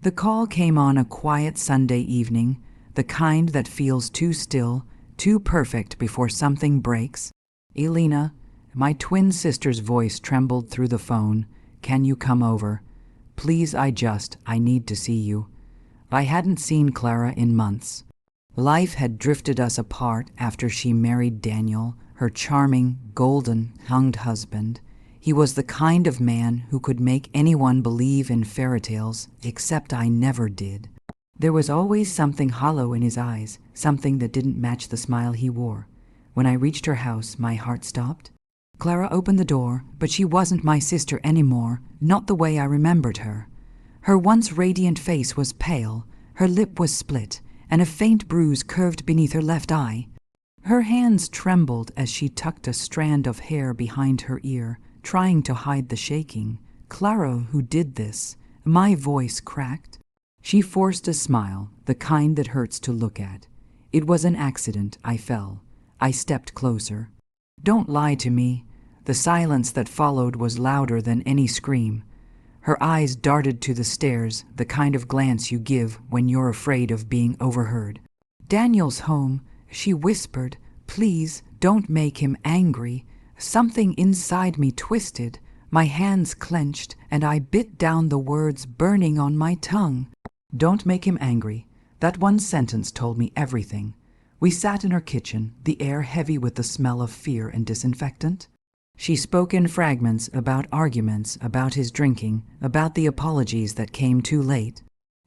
The call came on a quiet Sunday evening, the kind that feels too still, too perfect before something breaks. "Elena," my twin sister's voice trembled through the phone. "Can you come over? Please, I need to see you." I hadn't seen Clara in months. Life had drifted us apart after she married Daniel, her charming, golden-tongued husband. He was the kind of man who could make anyone believe in fairy tales, except I never did. There was always something hollow in his eyes, something that didn't match the smile he wore. When I reached her house, my heart stopped. Clara opened the door, but she wasn't my sister anymore, not the way I remembered her. Her once radiant face was pale, her lip was split, and a faint bruise curved beneath her left eye. Her hands trembled as she tucked a strand of hair behind her ear, trying to hide the shaking. "Clara, who did this?" My voice cracked. She forced a smile, the kind that hurts to look at. "It was an accident. I fell." I stepped closer. "Don't lie to me." The silence that followed was louder than any scream. Her eyes darted to the stairs, the kind of glance you give when you're afraid of being overheard. "Daniel's home," she whispered. "Please, don't make him angry." Something inside me twisted, my hands clenched, and I bit down the words burning on my tongue. "Don't make him angry." That one sentence told me everything. We sat in her kitchen, the air heavy with the smell of fear and disinfectant. She spoke in fragments about arguments, about his drinking, about the apologies that came too late.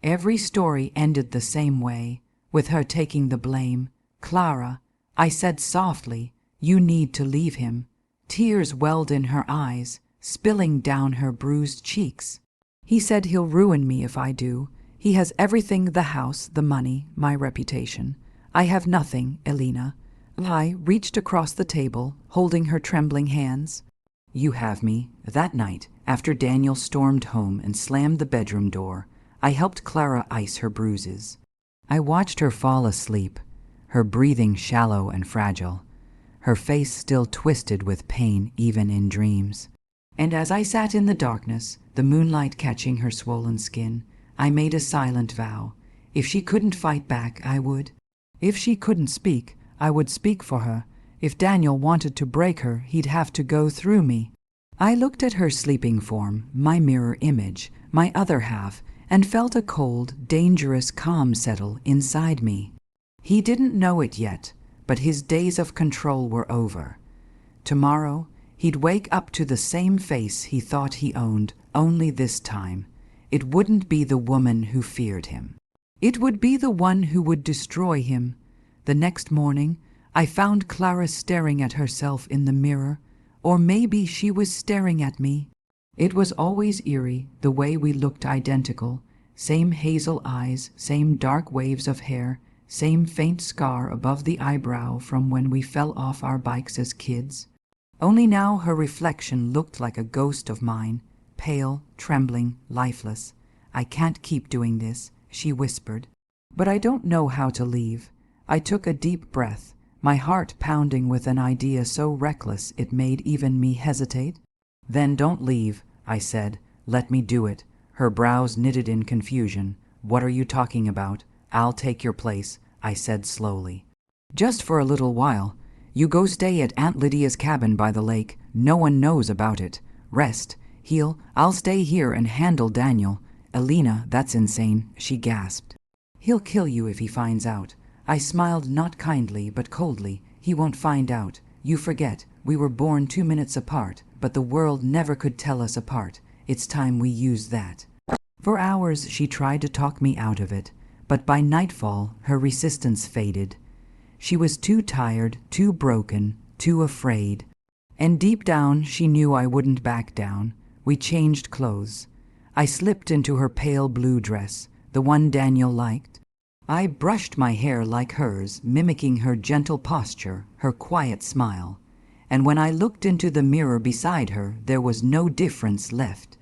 Every story ended the same way, with her taking the blame. "Clara," I said softly, "you need to leave him." Tears welled in her eyes, spilling down her bruised cheeks. "He said he'll ruin me if I do. He has everything, the house, the money, my reputation. I have nothing, Elena." I reached across the table, holding her trembling hands. "You have me." That night, after Daniel stormed home and slammed the bedroom door, I helped Clara ice her bruises. I watched her fall asleep, her breathing shallow and fragile, her face still twisted with pain even in dreams. And as I sat in the darkness, the moonlight catching her swollen skin, I made a silent vow. If she couldn't fight back, I would. If she couldn't speak, I would speak for her. If Daniel wanted to break her, he'd have to go through me. I looked at her sleeping form, my mirror image, my other half, and felt a cold, dangerous calm settle inside me. He didn't know it yet, but his days of control were over. Tomorrow, he'd wake up to the same face he thought he owned, only this time. It wouldn't be the woman who feared him. It would be the one who would destroy him. The next morning, I found Clara staring at herself in the mirror, or maybe she was staring at me. It was always eerie, the way we looked identical. Same hazel eyes, same dark waves of hair, same faint scar above the eyebrow from when we fell off our bikes as kids. Only now her reflection looked like a ghost of mine, pale, trembling, lifeless. "I can't keep doing this," she whispered. "But I don't know how to leave." I took a deep breath, my heart pounding with an idea so reckless it made even me hesitate. "Then don't leave," I said. "Let me do it." Her brows knitted in confusion. "What are you talking about?" "I'll take your place," I said slowly. "Just for a little while. You go stay at Aunt Lydia's cabin by the lake. No one knows about it. Rest. I'll stay here and handle Daniel." "Elena, that's insane," she gasped. "He'll kill you if he finds out." I smiled, not kindly but coldly. "He won't find out. You forget, we were born 2 minutes apart, but the world never could tell us apart. It's time we use that." For hours she tried to talk me out of it, but by nightfall her resistance faded. She was too tired, too broken, too afraid. And deep down she knew I wouldn't back down. We changed clothes. I slipped into her pale blue dress, the one Daniel liked. I brushed my hair like hers, mimicking her gentle posture, her quiet smile. And when I looked into the mirror beside her, there was no difference left.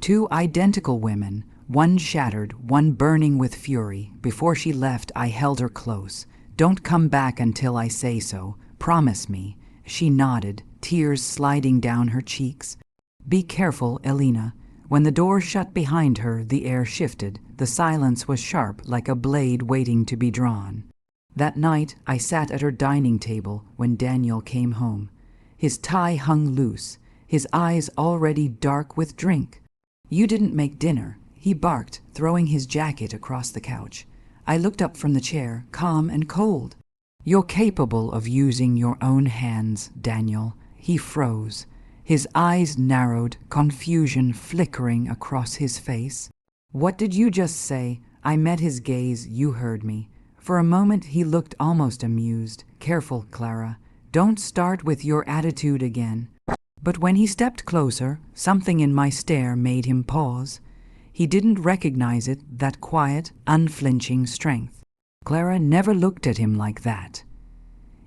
2 identical women, one shattered, one burning with fury. Before she left, I held her close. "Don't come back until I say so. Promise me." She nodded, tears sliding down her cheeks. "Be careful, Elena. When the door shut behind her, the air shifted. The silence was sharp, like a blade waiting to be drawn. That night, I sat at her dining table when Daniel came home. His tie hung loose, his eyes already dark with drink. "You didn't make dinner," he barked, throwing his jacket across the couch. I looked up from the chair, calm and cold. "You're capable of using your own hands, Daniel." He froze. His eyes narrowed, confusion flickering across his face. "What did you just say?" I met his gaze. "You heard me." For a moment he looked almost amused. "Careful, Clara. Don't start with your attitude again." But when he stepped closer, something in my stare made him pause. He didn't recognize it, that quiet, unflinching strength. Clara never looked at him like that.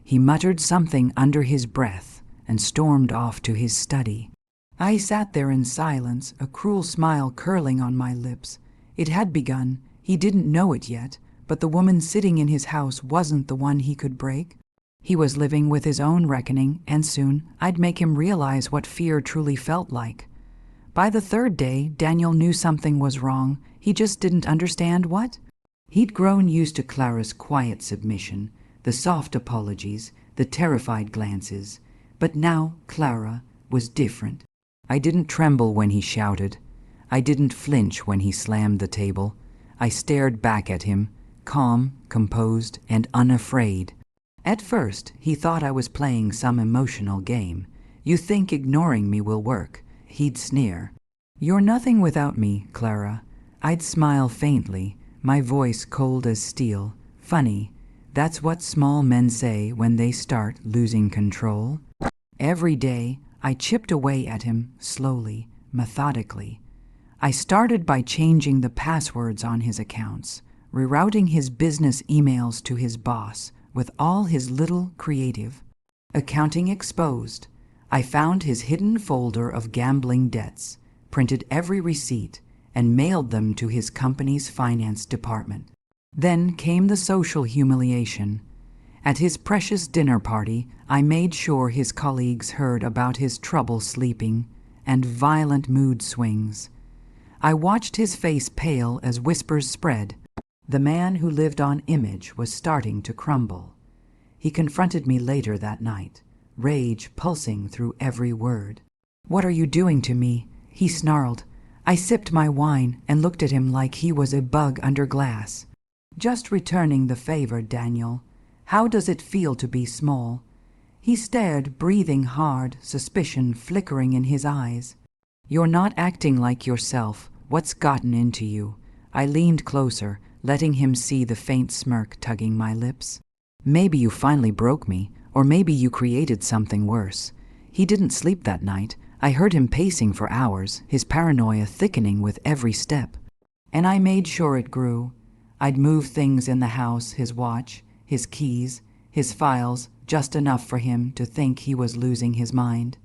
He muttered something under his breath and stormed off to his study. I sat there in silence, a cruel smile curling on my lips. It had begun. He didn't know it yet, but the woman sitting in his house wasn't the one he could break. He was living with his own reckoning, and soon I'd make him realize what fear truly felt like. By the third day, Daniel knew something was wrong. He just didn't understand what. He'd grown used to Clara's quiet submission, the soft apologies, the terrified glances. But now Clara was different. I didn't tremble when he shouted. I didn't flinch when he slammed the table. I stared back at him, calm, composed, and unafraid. At first, he thought I was playing some emotional game. "You think ignoring me will work," he'd sneer. "You're nothing without me, Clara." I'd smile faintly, my voice cold as steel. "Funny, that's what small men say when they start losing control." Every day, I chipped away at him, slowly, methodically. I started by changing the passwords on his accounts, rerouting his business emails to his boss, with all his little creative. Accounting exposed. I found his hidden folder of gambling debts, printed every receipt, and mailed them to his company's finance department. Then came the social humiliation. At his precious dinner party, I made sure his colleagues heard about his trouble sleeping and violent mood swings. I watched his face pale as whispers spread. The man who lived on image was starting to crumble. He confronted me later that night, rage pulsing through every word. "What are you doing to me?" he snarled. I sipped my wine and looked at him like he was a bug under glass. "Just returning the favor, Daniel. How does it feel to be small?" He stared, breathing hard, suspicion flickering in his eyes. "You're not acting like yourself. What's gotten into you?" I leaned closer, letting him see the faint smirk tugging my lips. "Maybe you finally broke me, or maybe you created something worse." He didn't sleep that night. I heard him pacing for hours, his paranoia thickening with every step. And I made sure it grew. I'd move things in the house, his watch, his keys, his files, just enough for him to think he was losing his mind.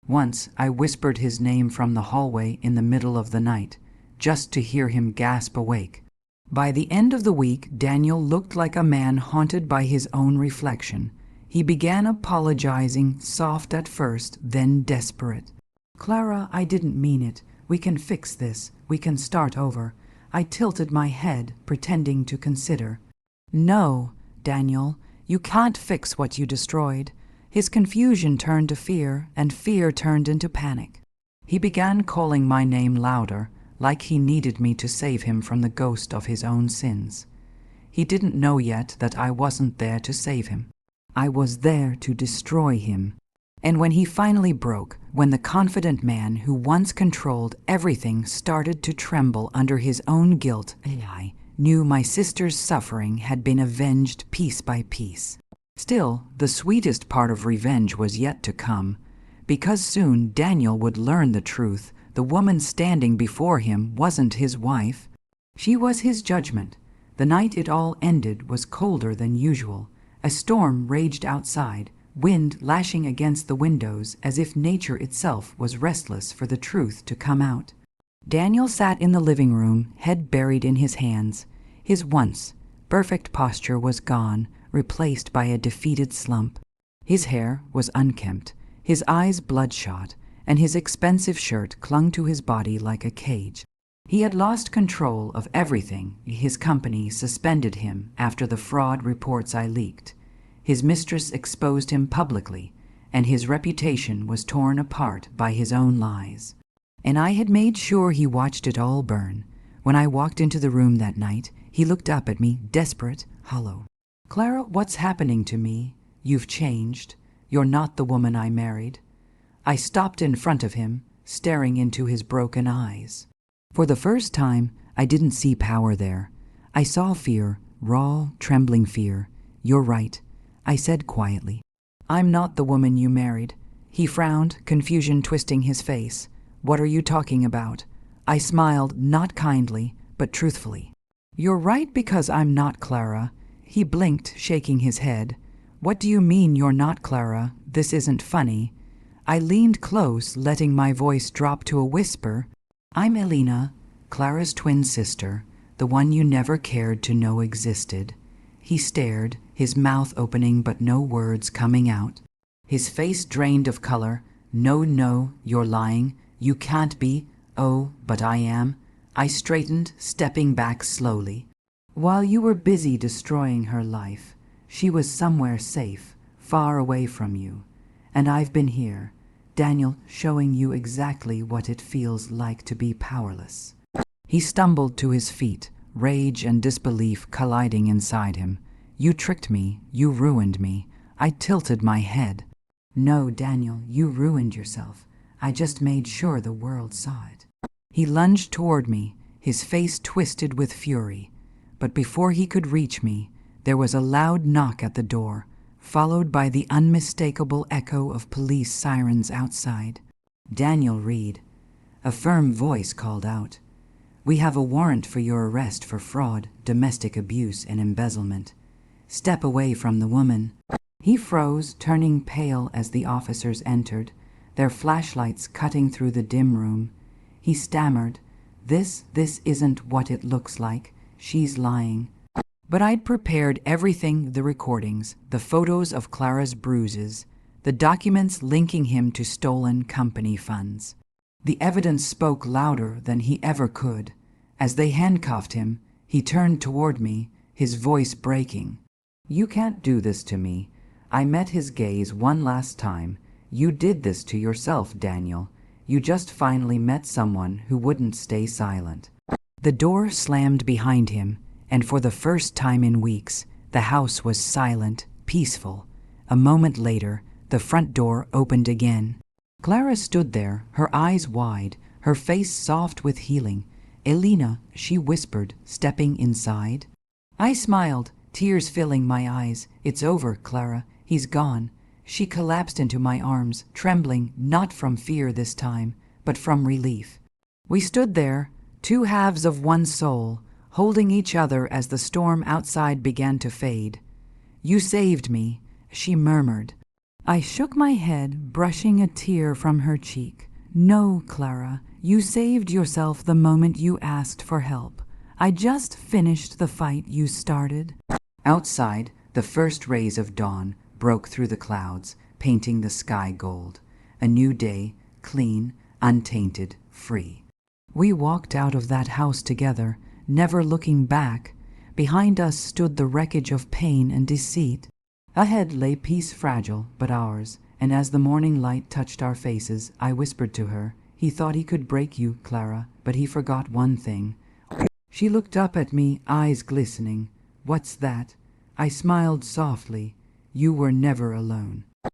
Once I whispered his name from the hallway in the middle of the night, just to hear him gasp awake. By the end of the week, Daniel looked like a man haunted by his own reflection. He began apologizing, soft at first, then desperate. "Clara, I didn't mean it. We can fix this. We can start over." I tilted my head, pretending to consider. "No, Daniel, you can't fix what you destroyed." His confusion turned to fear, and fear turned into panic. He began calling my name louder, like he needed me to save him from the ghost of his own sins. He didn't know yet that I wasn't there to save him. I was there to destroy him. And when he finally broke, when the confident man who once controlled everything started to tremble under his own guilt, I knew my sister's suffering had been avenged piece by piece. Still, the sweetest part of revenge was yet to come, because soon Daniel would learn the truth. The woman standing before him wasn't his wife. She was his judgment. The night it all ended was colder than usual. A storm raged outside, wind lashing against the windows as if nature itself was restless for the truth to come out. Daniel sat in the living room, head buried in his hands. His once perfect posture was gone, replaced by a defeated slump. His hair was unkempt, his eyes bloodshot, and his expensive shirt clung to his body like a cage. He had lost control of everything. His company suspended him after the fraud reports I leaked. His mistress exposed him publicly, and his reputation was torn apart by his own lies. And I had made sure he watched it all burn. When I walked into the room that night, he looked up at me, desperate, hollow. "Clara, what's happening to me? You've changed. You're not the woman I married." I stopped in front of him, staring into his broken eyes. For the first time, I didn't see power there. I saw fear, raw, trembling fear. "You're right," I said quietly. "I'm not the woman you married." He frowned, confusion twisting his face. "What are you talking about?" I smiled, not kindly, but truthfully. "You're right because I'm not Clara." He blinked, shaking his head. "What do you mean you're not Clara? This isn't funny." I leaned close, letting my voice drop to a whisper. "I'm Elena, Clara's twin sister, the one you never cared to know existed." He stared, his mouth opening but no words coming out. His face drained of color. No, you're lying. You can't be." "Oh, but I am." I straightened, stepping back slowly. "While you were busy destroying her life, she was somewhere safe, far away from you. And I've been here, Daniel, showing you exactly what it feels like to be powerless." He stumbled to his feet, rage and disbelief colliding inside him. "You tricked me. You ruined me." I tilted my head. "No, Daniel, you ruined yourself. I just made sure the world saw it." He lunged toward me, his face twisted with fury. But before he could reach me, there was a loud knock at the door, followed by the unmistakable echo of police sirens outside. "Daniel Reed." A firm voice called out. "We have a warrant for your arrest for fraud, domestic abuse, and embezzlement. Step away from the woman." He froze, turning pale as the officers entered, their flashlights cutting through the dim room. He stammered, This isn't what it looks like. She's lying." But I'd prepared everything, the recordings, the photos of Clara's bruises, the documents linking him to stolen company funds. The evidence spoke louder than he ever could. As they handcuffed him, he turned toward me, his voice breaking. "You can't do this to me." I met his gaze one last time. "You did this to yourself, Daniel. You just finally met someone who wouldn't stay silent." The door slammed behind him, and for the first time in weeks, the house was silent, peaceful. A moment later, the front door opened again. Clara stood there, her eyes wide, her face soft with healing. "Elena," she whispered, stepping inside. I smiled, tears filling my eyes. "It's over, Clara. He's gone." She collapsed into my arms, trembling, not from fear this time, but from relief. We stood there, two halves of one soul, holding each other as the storm outside began to fade. "You saved me," she murmured. I shook my head, brushing a tear from her cheek. "No, Clara, you saved yourself the moment you asked for help. I just finished the fight you started." Outside, the first rays of dawn broke through the clouds, painting the sky gold. A new day, clean, untainted, free. We walked out of that house together, never looking back. Behind us stood the wreckage of pain and deceit. Ahead lay peace fragile, but ours, and as the morning light touched our faces, I whispered to her, "He thought he could break you, Clara, but he forgot one thing." She looked up at me, eyes glistening. "What's that?" I smiled softly. "You were never alone."